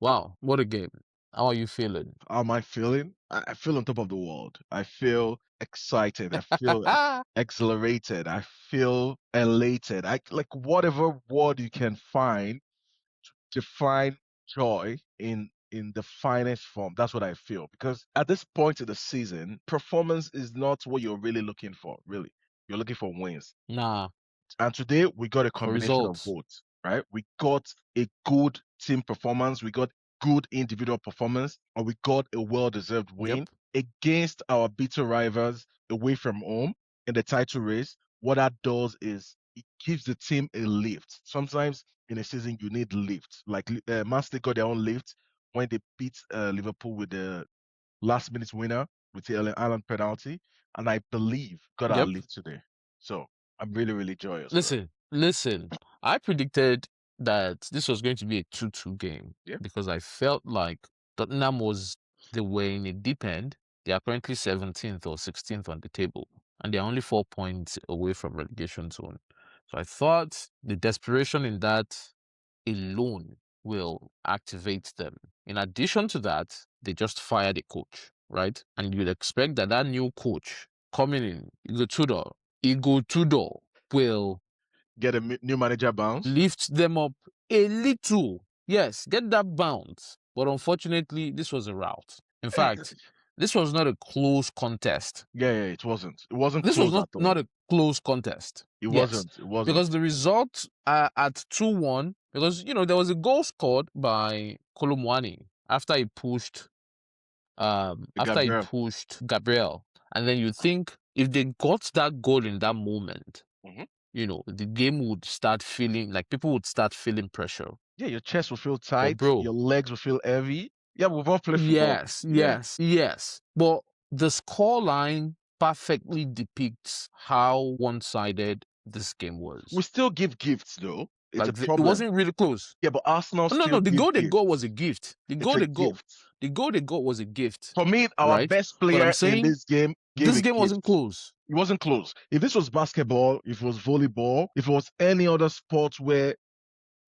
Wow, what a game. How are you feeling? How am I feeling? I feel on top of the world. I feel excited. I feel exhilarated. I feel elated. I like whatever word you can find to define joy in the finest form. That's what I feel. Because at this point in the season, performance is not what you're really looking for, really. You're looking for wins. Nah, And today we got a for combination of results. both, right? We got a good team performance, we got good individual performance, and we got a well-deserved win Yep, against our bitter rivals away from home in the title race. What that does is it gives the team a lift. Sometimes in a season you need lift. Like Man City got their own lift when they beat Liverpool with the last-minute winner with the Erling Haaland penalty, and I believe got our yep. lift today. So I'm really, really joyous, bro. Listen. I predicted that this was going to be a 2-2 game Yeah. because I felt like Tottenham they were in a deep end. They are currently 17th or 16th on the table, and they're only 4 points away from relegation zone. So I thought the desperation in that alone will activate them. In addition to that, they just fired a coach, right? And you'd expect that that new coach coming in, Igor Tudor will Get a new manager bounce. lift them up a little. Yes, get that bounce. But unfortunately, this was a rout. In fact, this was not a close contest. Yeah, it wasn't. It wasn't This was close not, at all. not a close contest. It Yes, wasn't. It wasn't. because the result at 2-1, because, there was a goal scored by Kolumwani after he Gabriel. pushed Gabriel. And then you think if they got that goal in that moment, Mhm. the game would start feeling like people would start feeling pressure. Yeah, your chest will feel But tight. bro, Your legs will feel heavy. Yeah, we've all played football. yes, Yeah. yes, yes. But the scoreline perfectly depicts how one-sided this game We was. still give gifts though. It's a It problem. wasn't really close. Yeah, but Arsenal Oh, no, still no, the give goal they got was gifts. a gift. It's a gift. The goal they got was a gift, For me, our right? best But I'm player in saying this game gave this a game wasn't gift. close. It wasn't close. If this was basketball, if it was volleyball, if it was any other sport where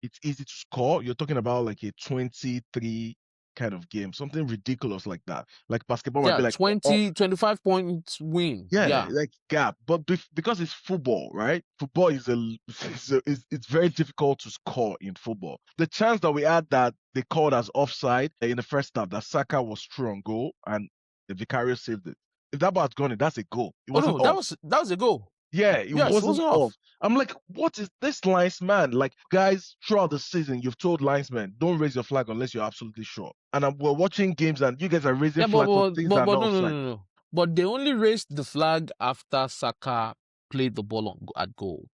it's easy to score, you're talking about like a 23 kind of game, something ridiculous like that. Like basketball might Yeah, be like, oh, 25 points win. yeah, Yeah. like gap. But because it's football, right? Football it's very difficult to score in football. The chance that we had that they called as offside in the first half, that Saka was through on goal and the Vicario saved it. If that ball had gone in, that's a goal. It Oh wasn't no, off. that was a goal. Yeah, it Yes, it wasn't wasn't off. off. I'm like, what is this linesman? Like, guys, throughout the season, you've told linesmen, don't raise your flag unless you're absolutely sure. And we're watching games and you guys are raising Yeah, flags for things that are but not no, no, offside. no, no. But they only raised the flag after Saka played the ball at goal.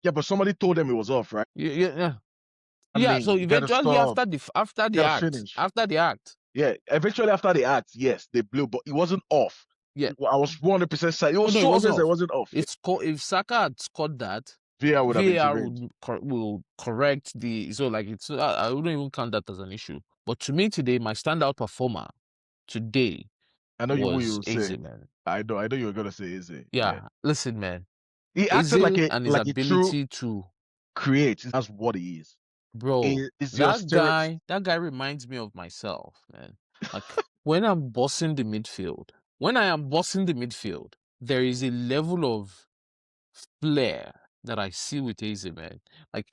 Yeah, but somebody told them it was off, right? Yeah, yeah, yeah. I Yeah, mean, so you gotta eventually stop, you gotta finish. after the act, Yeah, eventually after the act, yes, they blew, but it wasn't off. yeah. I was 100% certain. It Oh was no, it so wasn't obvious that it off. wasn't off. Yeah. If Saka had scored that, VAR would have VAR intervened. will correct so like I wouldn't even count that as an issue. But to me today, my standout performer today I know who you was will Eze, say. man. I know you were gonna say Izzy. Yeah. Yeah, listen, man. He acted Eze and his like a true ability to, create. That's what he is. bro, Is your stereotype. that guy reminds me of myself, man. Like when I'm bossing the midfield, when I am bossing the midfield, there is a level of flair that I see with Eze, man. Like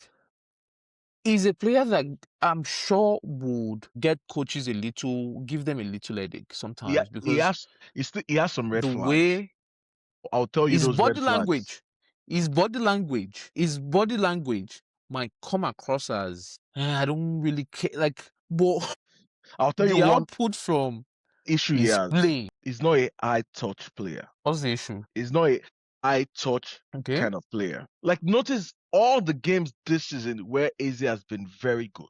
he's a player that I'm sure would get coaches give them a little headache sometimes He because has he has some red the flags. way I'll tell you his those red body flags. language, his body language might come across as I don't really care. Like, but I'll tell you the one output from issue he his has. playing. He's not a high touch player. What's the issue? He's not a high touch Okay. kind of player. Like notice all the games this season where AZ has been very good.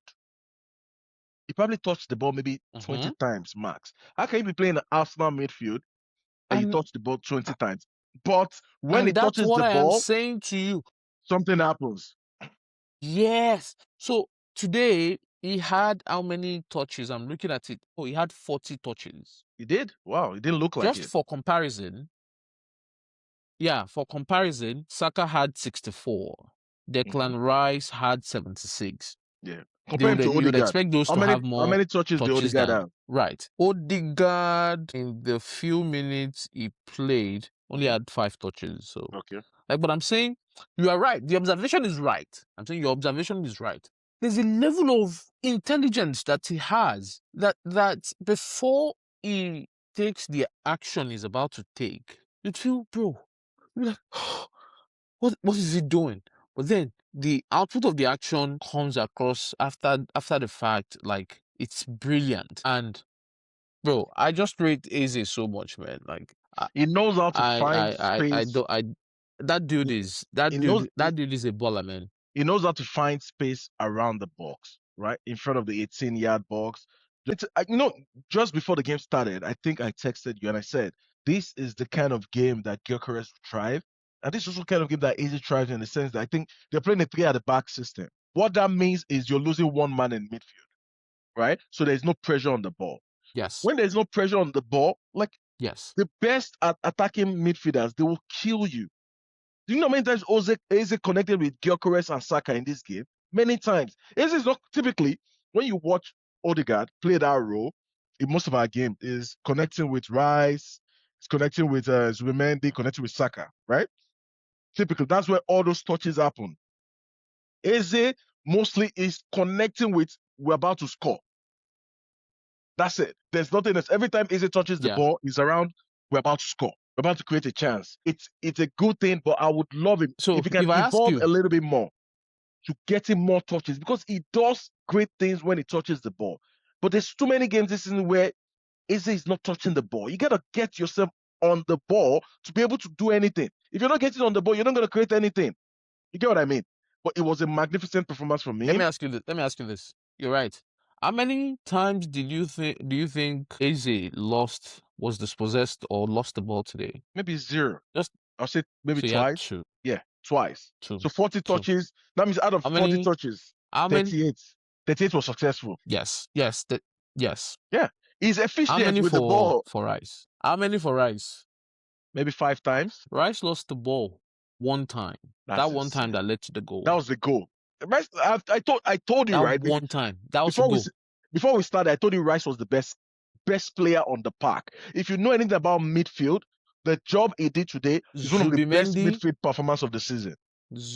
He probably touched the ball maybe 20 Mm-hmm. times max. How can you be playing an Arsenal midfield and you And touch the ball 20 times? But when he and that's touches what the I am ball, saying to you. something happens. Yes. So today he had how many touches? I'm looking at it. Oh, he had 40 touches. He did. Wow, it didn't look like Just it. for comparison, yeah, for comparison, Saka had 64. Mhm. Declan Rice had 76. Yeah. Compare him to you would Odegaard. expect those How to many have how more many touches did touches Odegaard than have? right. Odegaard in the few minutes he played only Okay. had 5 touches. So Okay. like, but I'm saying you are right. The observation is right. I'm saying your observation is right. There's a level of intelligence that he has that before he takes the action he's about to take, you'd feel, bro, you're like, what is he doing? But then the output of the action comes across after the fact, like it's brilliant. And bro, I just rate Eze so much, man. Like He knows how to find I space. don't I that dude He, is he knows that dude is a baller, man. he knows how to find space around the box, right? In front of the 18-yard box. Just before the game started, I think I texted you and I said, this is the kind of game that Gyökeres thrive. And this is the kind of game that Easy thrives in the sense that I think they're playing a three at the back system. What that means is you're losing one man in midfield, right? So there's no pressure on the ball. Yes. When there's no pressure on the ball, like Yes. the best at attacking midfielders, they will kill you. Do you know how many times Eze connected with Gyökeres and Saka in this game? Many times. Eze is not typically, when you watch Odegaard play that role in most of our games, is connecting with Rice, it's connecting with Zubimendi, connecting with Saka, right? Typically, that's where all those touches happen. Eze mostly is connecting with, we're about to score. That's it. There's nothing else. Every time Eze touches the Yeah. ball, he's around, we're about to score. We're about to create a chance. It's a good thing, but I would love him if So he can if I ask evolve you, a little bit more to get him more touches because he does great things when he touches the ball. But there's too many games this season where Eze is not touching the ball. You gotta get yourself on the ball to be able to do anything. If you're not getting on the ball, you're not gonna create anything. You get what I mean? But it was a magnificent performance from let me him. ask you this. Let me ask you this. You're right. How many times do you think Eze was dispossessed or lost the ball today? Maybe zero. Just I'll say maybe so you had twice. two. Yeah, twice. Two. So 40 Two. touches. That means out of How 40 many touches, how many 38. 38 was successful. yes. Yes. Yeah. He's How efficient many with the ball. for Rice? How many for Rice? Maybe 5 times. Rice lost the ball one time. That's That one time insane. that led to the That goal. was the goal. I told you That right one time. That was a before we goal. before we started. I told you Rice was the best player on the park. If you know anything about midfield, the job he did today is one of the best Zubimendi midfield performance of the season.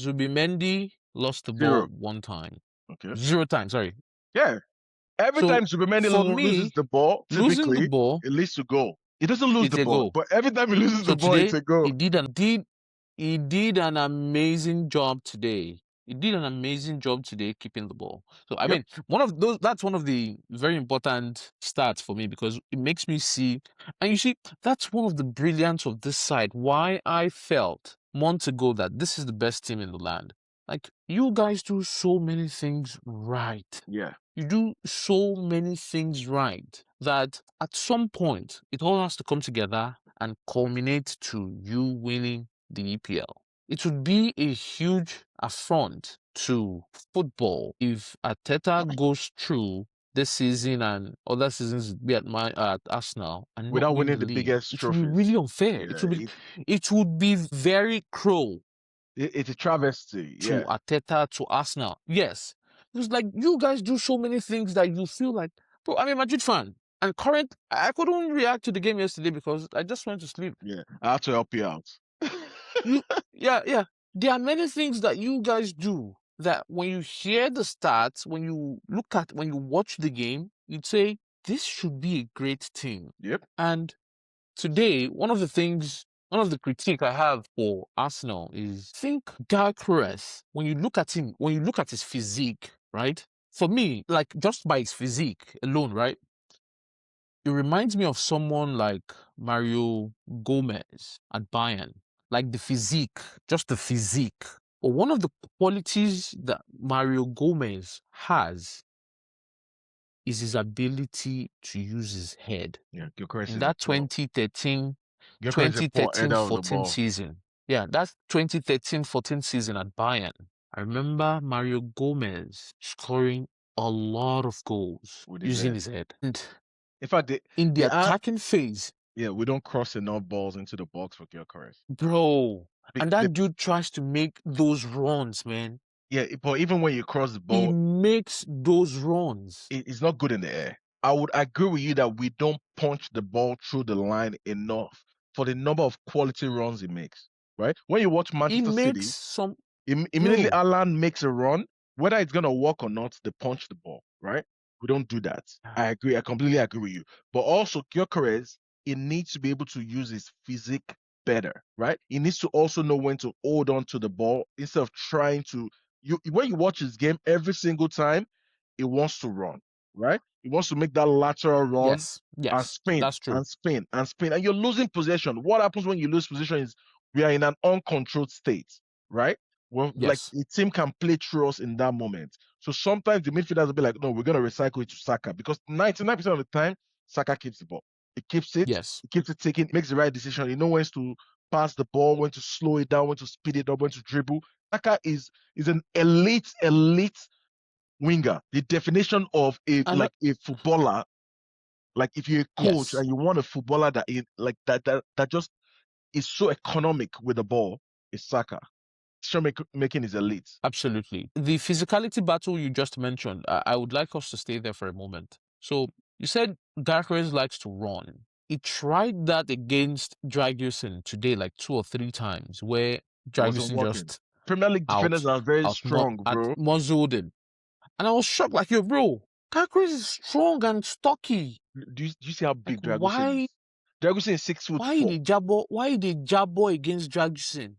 Zubimendi lost the ball Zero. one time. Okay. 0 times, sorry. Yeah. Every So time Zubimendi for loses me, the ball, losing the typically ball, it leads to goal. He doesn't lose it's the a ball, goal. but every time he loses So the ball, it's today a goal. he did an amazing job today. He did an amazing job today keeping the ball. So I Yep. mean, that's one of the very important stats for me because it makes me see, and you see, that's one of the brilliance of this side. Why I felt months ago that this is the best team in the land. Like you guys do so many things right. Yeah. You do so many things right that at some point it all has to come together and culminate to you winning the EPL. It would be a huge affront to football if Ateta goes through this season and other seasons be at Arsenal and not Without win winning the the league. biggest It would be really trophies. unfair. Yeah. It would be very cruel It's a travesty. to Yeah. Ateta to Arsenal. Yes. It's like you guys do so many things that you feel like, bro, I'm a Madrid fan. And I couldn't react to the game yesterday because I just went to sleep. Yeah. I have to help you out. You, yeah. There are many things that you guys do that when you hear the stats, when you watch the game, you'd say, this should be a great team. Yep. And today, one of the critique I have for Arsenal is think Gyökeres. When you look at him, when you look at his physique, right? For me, like just by his physique alone, right? It reminds me of someone like Mario Gomez at Bayern. Like the physique, just the physique. But one of the qualities that Mario Gomez has is his ability to use his head. Yeah. Gyökeres In is a that pro. Gyökeres is a poor header of the 2013-14 ball. season. Yeah, that's 2013-14 season at Bayern. I remember Mario Gomez scoring a lot of goals With his using head. his head. And In fact, in the they are. attacking phase, Yeah, we don't cross enough balls into the box for Gyökeres. bro, They, and they, that dude tries to make those runs, man. Yeah, but even when you cross the He ball, makes those runs. it's not good in the air. I would agree with you that we don't punch the ball through the line enough for the number of quality runs he makes, right? When you watch He Manchester makes City, some, immediately bro. Alan makes a run, whether it's gonna work or not, they punch the ball, right? We don't do that. I agree. I completely agree with you. But also, Gyökeres, he needs to be able to use his physique better, right? He needs to also know when to hold on to the ball instead of trying to. You when you watch his game, every single time, he wants to run, right? He wants to make that lateral run Yes, and yes, spin that's true. and spin and spin, and you're losing possession. What happens when you lose possession is we are in an uncontrolled state, right? Well, like Yes, a team can play through us in that moment. So sometimes the midfielders will be like, no, we're gonna recycle it to Saka because 99% of the time, Saka keeps the ball. yes, He keeps it taking, makes the right decision. He knows when to pass the ball, when to slow it down, when to speed it up, when to dribble. Saka is an elite winger. The definition of a and like a footballer, like if you're a coach yes, and you want a footballer that is like that just is so economic with the ball, is Saka. Making his elite. absolutely. The physicality battle you just mentioned, I would like us to stay there for a moment. So you said Gyökeres likes to run. He tried that against Dragusin today like 2 or 3 times, where It wasn't Dragusin working. just Premier League defenders are very strong, out bro. muzzled him. And I was shocked, like, yo, bro, Gyökeres is strong and stocky. Do you see how Like, big Dragusin is? Dragusin is 6 foot why four. did Jabo, why did Jabo against Dragusin?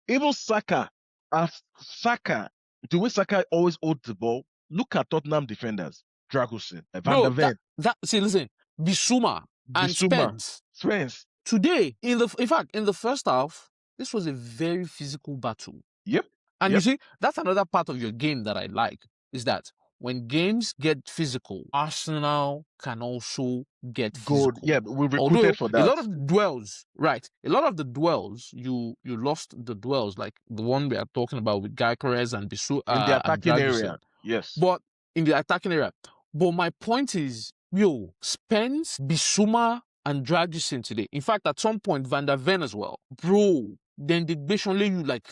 Even Saka, as Saka, the way Saka always holds the ball. Look at Tottenham defenders. Dragusin, Van der Bro, Ven, see, listen, Bissouma and Bissouma, Spence. Spence. Today, in fact, in the first half, this was a very physical battle. Yep, And you yep. see, that's another part of your game that I like, is that when games get physical, Arsenal can also get Good. physical. Yeah, we recruited Although for a that lot of the duels, right? A lot of the duels, you lost the duels, like the one we are talking about with Gyökeres and in the and attacking area. Dragusin. Yes. But in the attacking area. But my point is, yo, Spence, Bissouma, and Dragusin today. In fact, at some point, Van der Ven as well. Bro, then the only you like,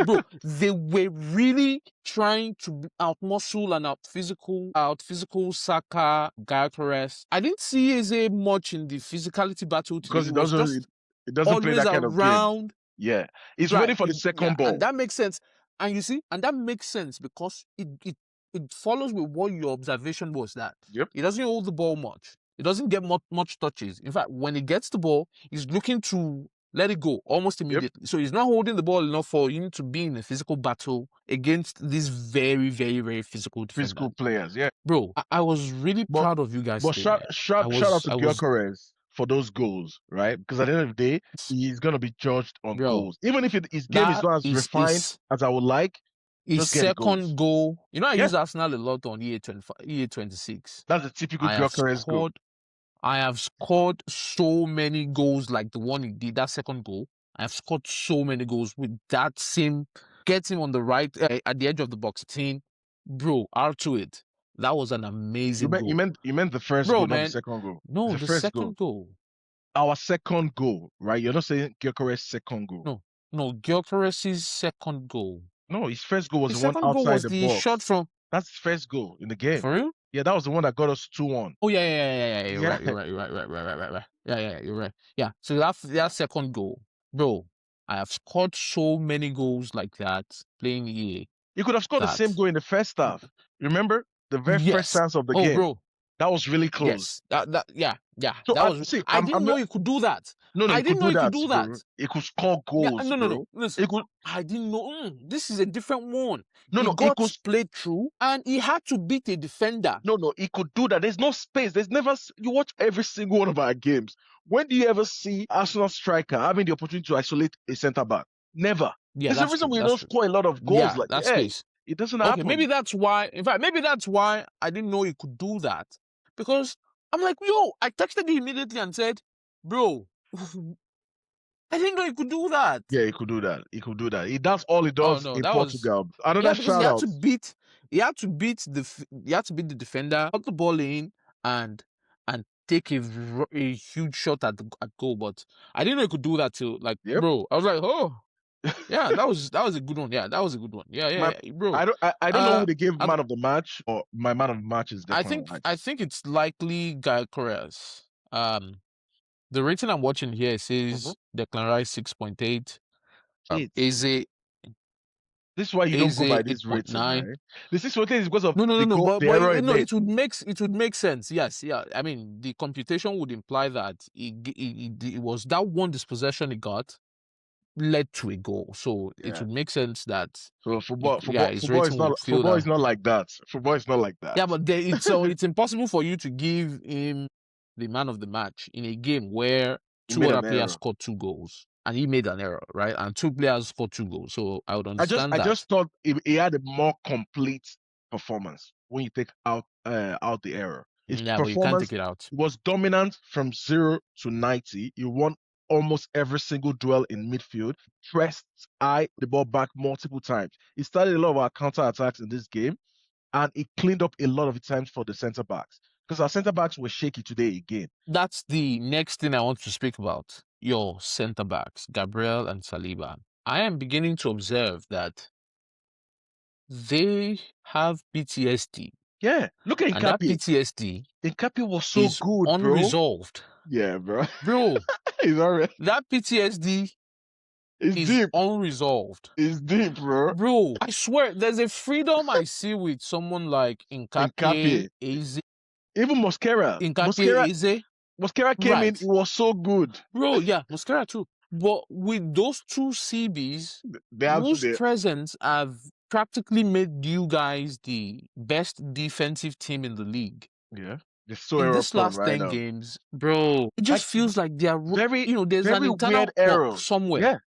bro, they were really trying to outmuscle and out physical Saka, Gyökeres. I didn't see Eze much in the physicality battle today. Because He was just it doesn't play always that kind of game. around. Yeah. He's waiting Right. for the Yeah, second and ball. that makes sense. And you see, and that makes sense because it follows with what your observation was that Yep. he doesn't hold the ball much. He doesn't get much touches. In fact, when he gets the ball, he's looking to let it go almost Yep. immediately. So he's not holding the ball enough for him to be in a physical battle against these very, very, very physical defenders. Physical players. Yeah. Bro, I was really But proud of you guys but today, man. shout out to I was, Gyökeres for those goals, right? Because at the end of the day, he's gonna be judged on bro, goals. Even if his game is that not as refined is as I would like, his just get the second goals. goal. You know, I Yeah, use Arsenal a lot on EA26. that's a typical I have Gyökeres goal. scored I have scored so many goals like the one he did, that second goal. I have scored so many goals with that same, get him on the right, at the edge of the box. 10. Bro, R to it. That was an amazing goal. You meant the first goal, Bro, not the man. second goal. It's No, the the first goal. second goal. Our second goal, right? You're not saying Gyökeres' second goal. No, no, Gyökeres' second goal. No, his first goal was His the one second goal outside was the the shot box. from, That's his first goal in the game. for real? Yeah, that was the one that got us 2-1. Oh yeah. You're Yeah, right. Right. Yeah. You're right. Yeah. So that second goal, bro. I have scored so many goals like that playing EA he could have scored the same that goal in the first half. Remember the very first yes. chance of the Oh, game? bro. That was really close. Yes. That yeah. So That was. see, I didn't know you could do that. no, I he could didn't know do you could that, do that. bro. He could score Yeah. goals, No. bro. Listen. He could I didn't know. This is a different one. no, He no, he got could played through and he had to beat a defender. no, he could do that. There's no space. There's never you watch every single one of our games. When do you ever see Arsenal striker having the opportunity to isolate a centre back? Never. Yeah, There's a that's reason true. we That's don't true. score a lot of goals. Yeah, Like, that's yeah, case. it doesn't Okay, maybe happen. that's why. In fact, maybe that's why I didn't know you could do that. Because I'm like, yo, I texted you immediately and said, bro, I didn't know you could do that. Yeah, he could do that. He could do that. That's all he Oh does no, in that was Portugal. yeah, Another because shout out. he had to beat the defender, put the ball in, and take a huge shot at goal. But I didn't know he could do that till like, Yep. bro, I was like, oh. Yeah, that was a good one. Yeah, that was a good one. Yeah, My, yeah, bro. I don't know Uh, who they gave I, man of the match, or my man of the match is Declan I Rice. think it's likely Gyökeres. The rating I'm watching here Mhm. says Declan Rice 6.8. Shit. Eze This is why you don't go by this rating, 8.9. right? The 6 is because of No, no, no, the no. goal, But the error he no, made. it would make sense. Yes, yeah. I mean, the computation would imply that it was that one dispossession he got led to a goal. So it Yeah. would make sense that So his rating would feel football is that. not like that. Football is not like that. Yeah, but it's impossible for you to give him the man of the match in a game where He two made other an players error. scored 2 goals and he made an error, right? And 2 players scored 2 goals. So I would understand I that. just thought he had a more complete performance when you take out the error. His Yeah, but you can't take performance it out. was dominant from 0 to 90. He won almost every single duel in midfield, pressed high the ball back multiple times. He started a lot of our counter attacks in this game, and he cleaned up a lot of the times for the centre backs because our centre backs were shaky today again. That's the next thing I want to speak about. Your centre backs, Gabriel and Saliba. I am beginning to observe that they have PTSD, Yeah, look at and that Nkapie. PTSD Nkapie was so is good, bro. unresolved. Yeah, bro. Bro, He's already. that PTSD It's is deep. unresolved. It's deep, bro. Bro, I swear, there's a freedom I see with someone like Nkapie. Even Mosquera. Nkapie Eze. Mosquera came in. Right. It was so good. Bro, yeah, Muscara too. But with those two CBs, They have whose the presence have practically made you guys the best defensive team in the league. yeah. They're so In error this prone last right 10 now. games, bro, it Like just feels like they are, very there's an very internal weird clock errors. somewhere. Yeah,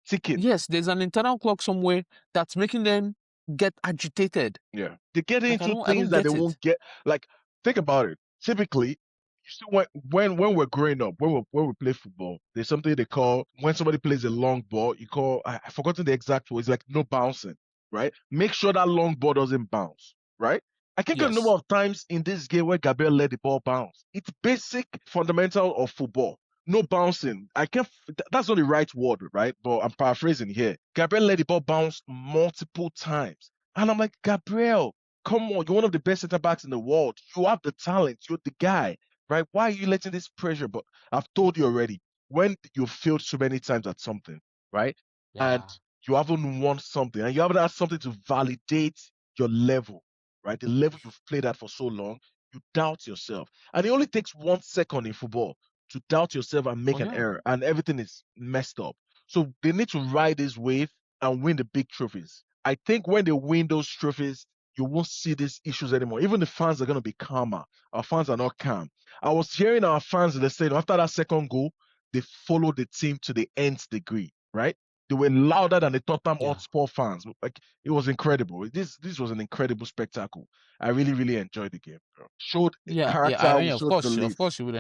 ticking. Yes, there's an internal clock somewhere that's making them get agitated. Yeah, they get Like into I things don't that they get it. won't get. Like think about it. Typically, you see when we're growing up, when we play football, there's something they call when somebody plays a long ball. You call I've forgotten the exact word. It's like no bouncing, right? Make sure that long ball doesn't bounce, right? I can't count the number Yes. of times in this game where Gabriel let the ball bounce. It's basic fundamental of football. No bouncing. I can't. That's not the right word, right? But I'm paraphrasing here. Gabriel let the ball bounce multiple times, and I'm like, Gabriel, come on, you're one of the best center backs in the world. You have the talent. You're the guy, right? Why are you letting this pressure? But I've told you already. When you failed so many times at something, right, and Yeah. you haven't won something, and you haven't had something to validate your level, right? The level you've played at for so long, you doubt yourself. And it only takes 1 second in football to doubt yourself and Oh make an yeah. error, and everything is messed up. So they need to ride this wave and win the big trophies. I think when they win those trophies, you won't see these issues anymore. Even the fans are going to be calmer. Our fans are not calm. I was hearing our fans in the stadium after that second goal, they followed the team to the nth degree, right? They were louder than the Tottenham Yeah. Hotspur fans. Like it was incredible. This was an incredible spectacle. I really really enjoyed the game. Bro. Showed Yeah. Yeah. I character. We mean, showed of belief. course you would.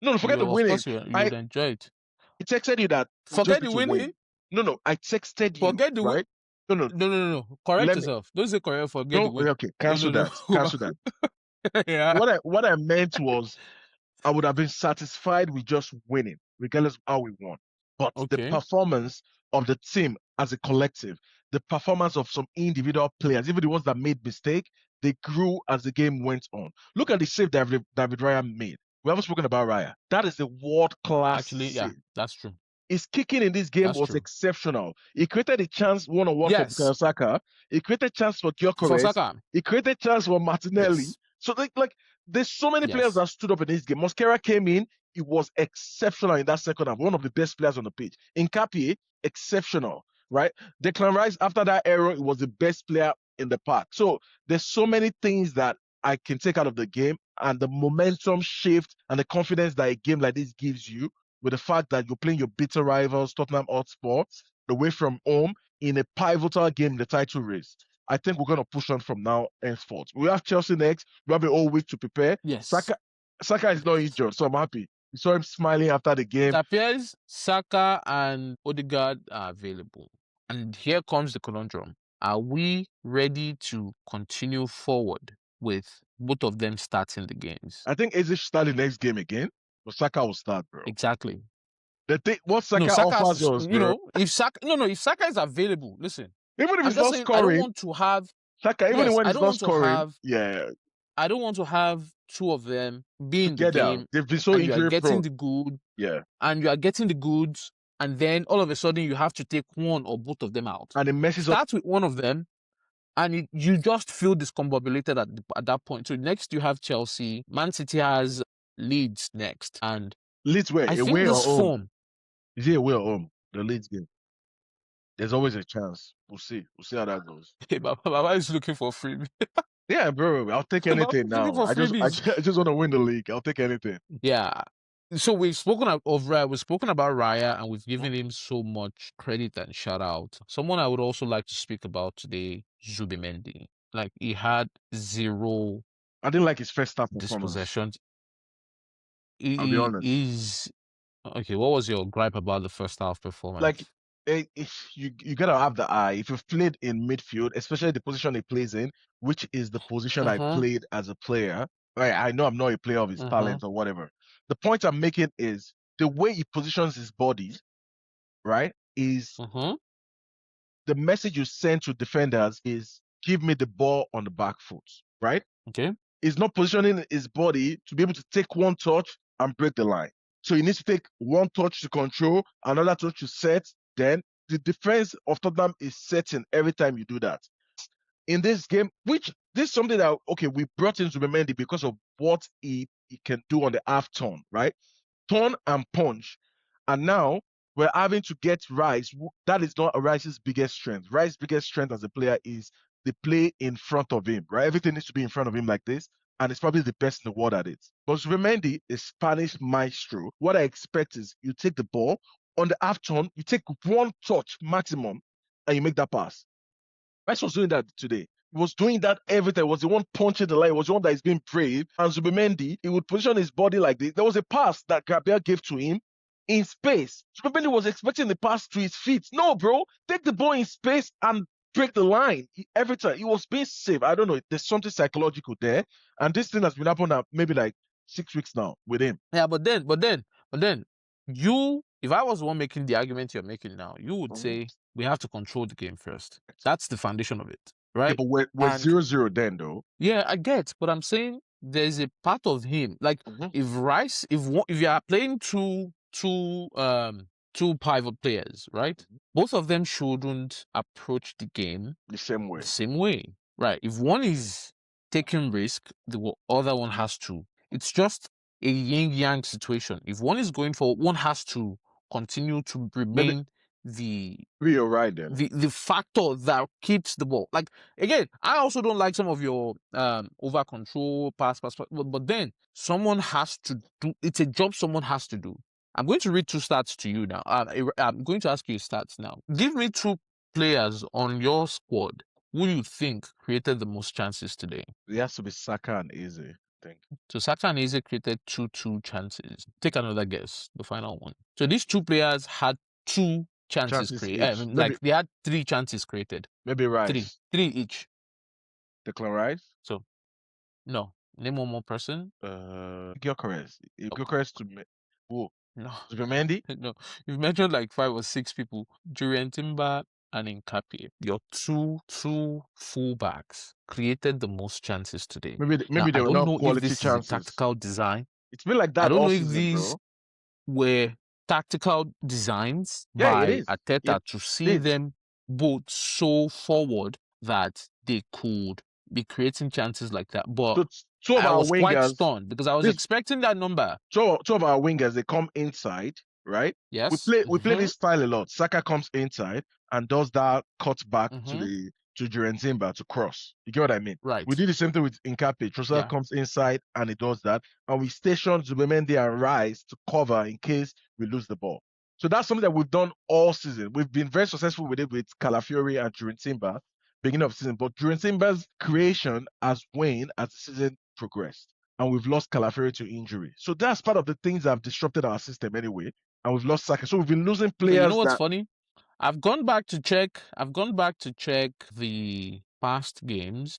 No, no, forget the Of winning. course you I would enjoy it. texted you that we just Forget need the to win. winning. No, no, I texted you, Forget the win. right? No, no, No, no, no, no. Correct let me. yourself. Don't say correct. Forget the No, win. okay, No, cancel no, no. that. Go back. Cancel that. Yeah. What I meant was I would have been satisfied with just winning, regardless of how we won. But the Okay. performance of the team as a collective, the performance of some individual players, even the ones that made mistake, they grew as the game went on. Look at the save David Raya made. We haven't spoken about Raya. That is a world class Actually, yeah, save. that's true. His kicking in this game That's was true. exceptional. He created a chance one-on-one for Yes. Bukayo Saka. He created a chance for For Gyökeres. Saka. He created a chance for Martinelli. Yes. So there's so many players Yes. that stood up in this game. Mosquera came in. He was exceptional in that second half. One of the best players on the pitch. Nkapie, exceptional, right? Declan Rice, after that error, he was the best player in the park. So there's so many things that I can take out of the game, and the momentum shift and the confidence that a game like this gives you with the fact that you're playing your bitter rivals, Tottenham Hotspur, away from home in a pivotal game in the title race. I think we're going to push on from now henceforth. We have Chelsea next. We have a whole week to prepare. Yes. Saka is not injured, so I'm happy. We saw him smiling after the It game. appears Saka and Odegaard are available. And here comes the conundrum. Are we ready to continue forward with both of them starting the games? I think Eze should start the next game again, but Saka will start, bro. Exactly. The thing, what No, Saka Saka has offers to, us, bro. if Saka, no, if Saka is available, listen, Even if I'm he's just not saying, I don't scoring, want to have, Saka, even yes, when he's not scoring, yeah, I don't want to have two of them be in the together. game They've been so and you are injury getting prone. the good, Yeah. and you are getting the goods, and then all of a sudden you have to take one or both of them out. And it messes up. Start with one of them, and you just feel discombobulated at that point. So next you have Chelsea, Man City has Leeds next, and Leeds where? I think Away or this home? form. Is it away or home? The Leeds game. There's always a chance. We'll see. We'll see how that goes. Baba is looking for free. Yeah, bro. I'll take Baba anything is looking now. for I freebies. just, I just want to win the league. I'll take anything. Yeah. So we've spoken of Raya, we've spoken about Raya, and we've Mhm. given him so much credit and shout out. Someone I would also like to speak about today, Zubimendi. Like he had zero I didn't like his first half performance. dispossessions. I'll be honest. He's okay. What was your gripe about the first half Like, performance? if you gotta have the eye. If you've played in midfield, especially the position he plays in, which is the position I Uh-huh. played as a player. Right, I know I'm not a player of his Uh-huh. talent or whatever. The point I'm making is the way he positions his body, right, is Uh-huh. the message you send to defenders is give me the ball on the back foot, right? Okay. He's not positioning his body to be able to take one touch and break the line. So he needs to take one touch to control, another touch to set. Then the defense of Tottenham is setting every time you do that. In this game, which this is something that okay, we brought in Zubimendi because of what he can do on the half turn, right? Turn and punch. And now we're having to get Rice. That is not Rice's biggest strength. Rice's biggest strength as a player is the play in front of him, right? Everything needs to be in front of him like this. And it's probably the best in the world at it. But Zubimendi is Spanish maestro. What I expect is you take the ball on the half turn, you take one touch maximum, and you make that pass. Rice was doing that today. He was doing that every time. He was the one punching the line. He was the one that is being brave. And Zubimendi, he would position his body like this. There was a pass that Gabriel gave to him in space. Zubimendi was expecting the pass to his feet. No, bro. Take the ball in space and break the line. Every time. He was being safe. I don't know. There's something psychological there. And this thing has been happening now maybe like 6 weeks now with him. Yeah, but then, if I was the one making the argument you're making now, you would say we have to control the game first. That's the foundation of it, Yeah, right? but we're And 0-0 then, though. yeah, I get, but I'm saying there's a part of him, like if Rice, if you are playing two pivot players, right? Both of them shouldn't approach the game The same the way. same way, right? If one is taking risk, the other one has to. It's just a yin yang situation. If one is going for, one has to continue to Maybe remain the you're right then. the factor that keeps the ball. Like again, I also don't like some of your over control pass, but then someone has to do. It's a job someone has to do. I'm going to read two stats to you now. I'm going to ask you stats now. Give me two players on your squad who you think created the most chances today. It has to be Saka and Eze, I think. So Saka and Eze created two chances. Take another guess, the final one. So these two players had two chances Chances created. each. Like they had three chances created. Maybe Three. Rice. Three each. Declan Rice. So no. Name one more person. Gyökeres. Oh, Gyökeres to me. Who? no. Zubimendi? No. You've mentioned like 5 or 6 people. Jurien Timber and Nkapie. Your two fullbacks created the most chances today. Maybe Now they I were don't not know if quality this is a chances. tactical design. It's been like I that don't all know if season, these bro. were tactical designs Yeah, it by is. Arteta It to see is. them both so forward that they could be creating chances like that. But So two of I our was quite wingers, stunned because I was this expecting that number. two of our wingers, they come inside, right? Yes. We play Mm-hmm. this style a lot. Saka comes inside and does that cut back to Mm-hmm. the to Jurgen to cross. You get what I mean? We Right. did the same thing with Nkapie. Trossard Yeah. comes inside and he does that, and we station Zubimendi and Rice to cover in case we lose the ball. So that's something that we've done all season. We've been very successful with it with Calafiori and Jurgen beginning of season, but Jurgen creation has waned as the season progressed, and we've lost Calafiori to injury. So that's part of the things that have disrupted our system anyway. And we've lost Saka. So we've been losing So you know players what's that funny? I've gone back to check. I've gone back to check the past games,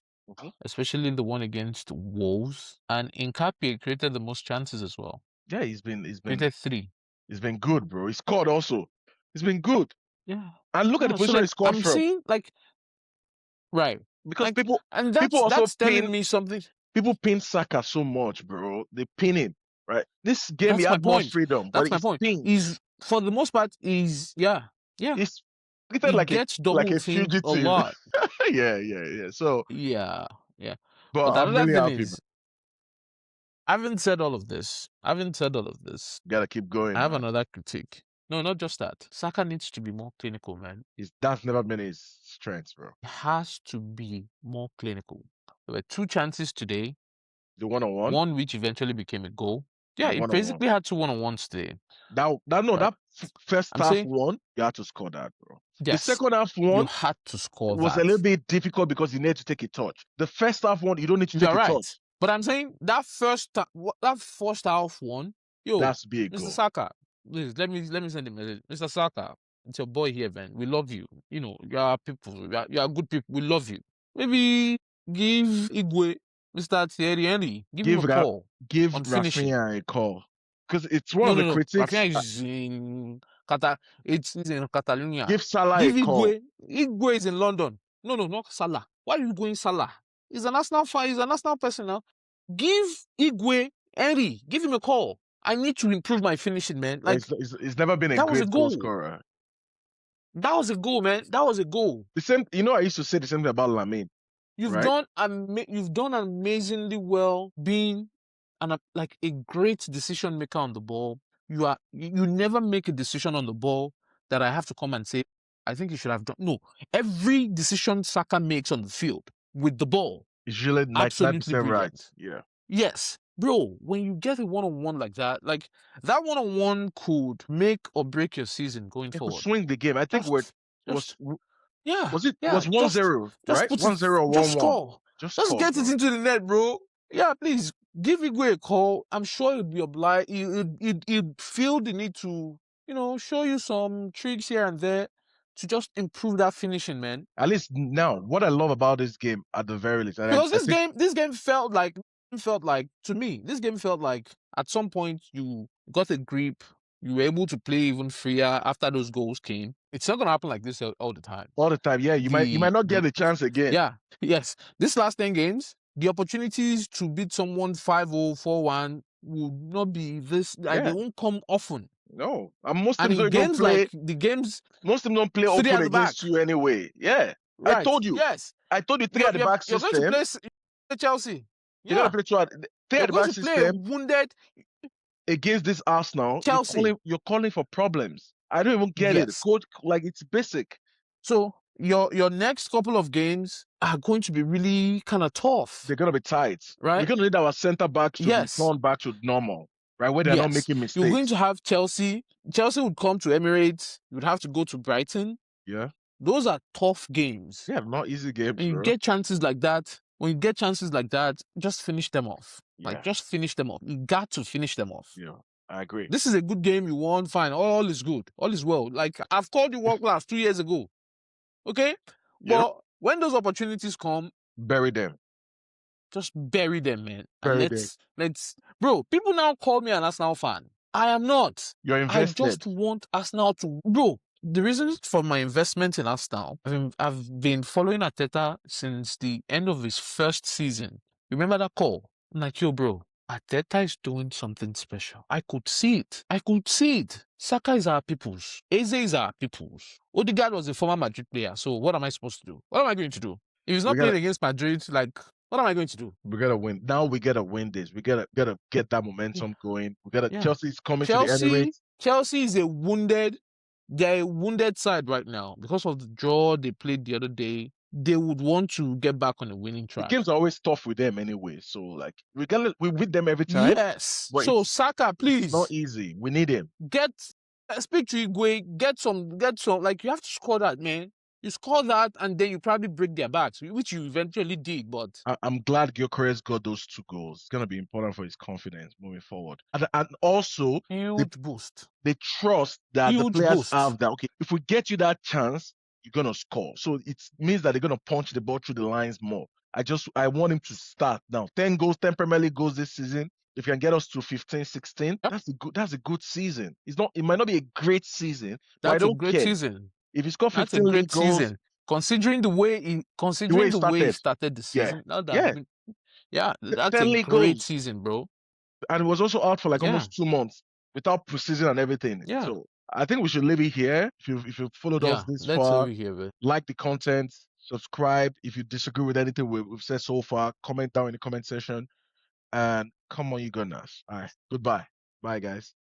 especially the one against Wolves, and Nkapie created the most chances as well. yeah, he's been Created three. He's been good, bro. He scored also. He's been good. Yeah. And look at the Yeah. So position he like scored I'm from. seeing like right. Because Like people and people also that's telling pin me something. people pin Saka so much, bro. They pin him, right? This game he That's my had more point. freedom, but That's my he's point. pinned. Is for the most part is yeah. Yeah. He's treated He like a gets double teamed a fugitive. lot. Yeah. So, Yeah. Yeah. but But I'm another really thing happy, man. is I haven't said all of this. I haven't said all of this. Gotta keep I going, have man. another critique. No, not just that. Saka needs to be more clinical, man. That's never been his strength, bro. He has to be more clinical. There were two chances today, The one-on-one, one which eventually became a goal. Yeah, the he one-on-one. basically had two one-on-ones today, That no, right? first I'm half saying, one, you had to score that, bro. The yes, second half you one had to score was a that. little bit difficult because you need to take a touch. The first half one, you don't need to take You're a right. touch. But I'm saying that first half one, yo, That's to be a Mr. goal. Saka, please let me send a message. Mr. Saka, it's your boy here, man. We love you. You know, you are people, you are good people. We love you. Maybe give Igwe, Mr. Thierry Henry, give him Give a Ra- call give on finishing. Rafinha a call because it's one of the No. critics. Rafinha is in Qatar. It's in Catalonia. Give Salah a Give call. Igwe. Igwe is in London. No, not Salah. Why are you going Salah? He's an Arsenal fan. He's an Arsenal person now. Give Igwe Henry. Give him a call. I need to improve my finishing, man. Well, Like he's never been a that was a great goal goal. scorer. That was a goal, man. That was a goal. The same, I used to say the same thing about Lamine, right? You've done amazingly well being like a great decision maker on the ball. You never make a decision on the ball that I have to come and say I think you should have done. No, every decision Saka makes on the field with the ball, He's usually absolutely 99% right. brilliant. Yeah. Yes, bro. When you get a one-on-one like that one-on-one could make or break your season going It could forward. swing the game. I think Just, was just yeah, was it yeah. was 1-0, Just right? put it. 1-0 or Just 1-1. score. Just Just score, get it bro. into the net, bro. Yeah, please give Igwe a call. I'm sure he'd be obliged. He'd feel the need to, show you some tricks here and there to just improve that finishing, man. At least now, what I love about this game, at the very least, and Because I think this game felt like to me, this game felt like at some point you got a grip. You were able to play even freer after those goals came. It's not gonna happen like this all the time. all the time, yeah, you might not get The the chance again. Yeah, yes. This last 10 games, the opportunities to beat someone 5-0, 4-1 will not be this, like, they Yeah, won't come often. no, and most And teams in don't even games like play. the games, Most teams don't play three open at the back, against you anyway. Yeah, I right? told you. Yes. I told you three You're, at the you're, back you're going to system. play Chelsea. You're gonna Yeah. play three at You're the going back to play a system wounded against this Arsenal. Chelsea. You're calling for problems. I don't even get it. Yes. Coach, like it's basic. So your next couple of games are going to be really kind of tough, They're gonna be tight. We're right? gonna need our center backs to Yes. return back to normal, right? Where they're not Yes, making you're going to mistakes. have Chelsea. Chelsea would come to Emirates. You would have to go to Brighton. Yeah. Those are tough games. Yeah, not easy games, And you bro. get chances like that. When you get chances like that, just finish them off. Like, Yeah. just finish them off. You got to finish them off. Yeah. I agree. This is a good game. You won. Fine. All is good. All is well. Like, I've called you world class 2 years ago. Okay? Yep. But when those opportunities come, Bury them. just bury them, man. And Bury them. bro, people now call me an Arsenal fan. I am not. You're I invested. just want Arsenal to, bro. The reason for my investment in Arsenal, I've been following Arteta since the end of his first season. Remember that call? I'm like, yo, bro, Arteta is doing something special. I could see it. Saka is our people's. Eze is our people's. Odegaard was a former Madrid player. So what am I supposed to do? What am I going to do? If he's We not gotta playing against Madrid, like, what am I going to do? we gotta win. Now we gotta win this. We gotta get that Yeah. momentum going. We gotta Yeah. Chelsea's coming to the Emirates. Chelsea is they're a wounded side right now because of the draw they played the other day. They would want to get back on a winning The track. games are always tough with them anyway. So like we win them every time. Yes. But So Saka, it's please not easy. We need him. speak to Igwe, get some, like you have to score that, man. You score that and then you probably break their backs, which you eventually did, but I'm glad Gyökeres got those 2 goals. It's gonna be important for his confidence moving forward. And also huge boost. they trust that the Huge players boost. have that. Okay, if we get you that chance, you're gonna score. So it means that they're gonna punch the ball through the lines more. I want him to start now. 10 goals, 10 Premier League goals this season. if you can get us to 15, 16, Yep. that's a good season. It might not be a great season, but I That's a don't great care. season. If he score That's a 15 league great goals, season. Considering the way he the way considering it the way he started, started the yeah, season, that would have yeah, been yeah, that's a 10 league great goals. season, bro. And he was also out for like Yeah. almost 2 months without preseason and everything. Yeah. So I think we should leave it here. If you followed us Yeah. this Let's leave far, it here, man. like the content, subscribe. If you disagree with anything we've said so far, comment down in the comment section. And come on, you Gunners. All right. Goodbye. Bye, guys.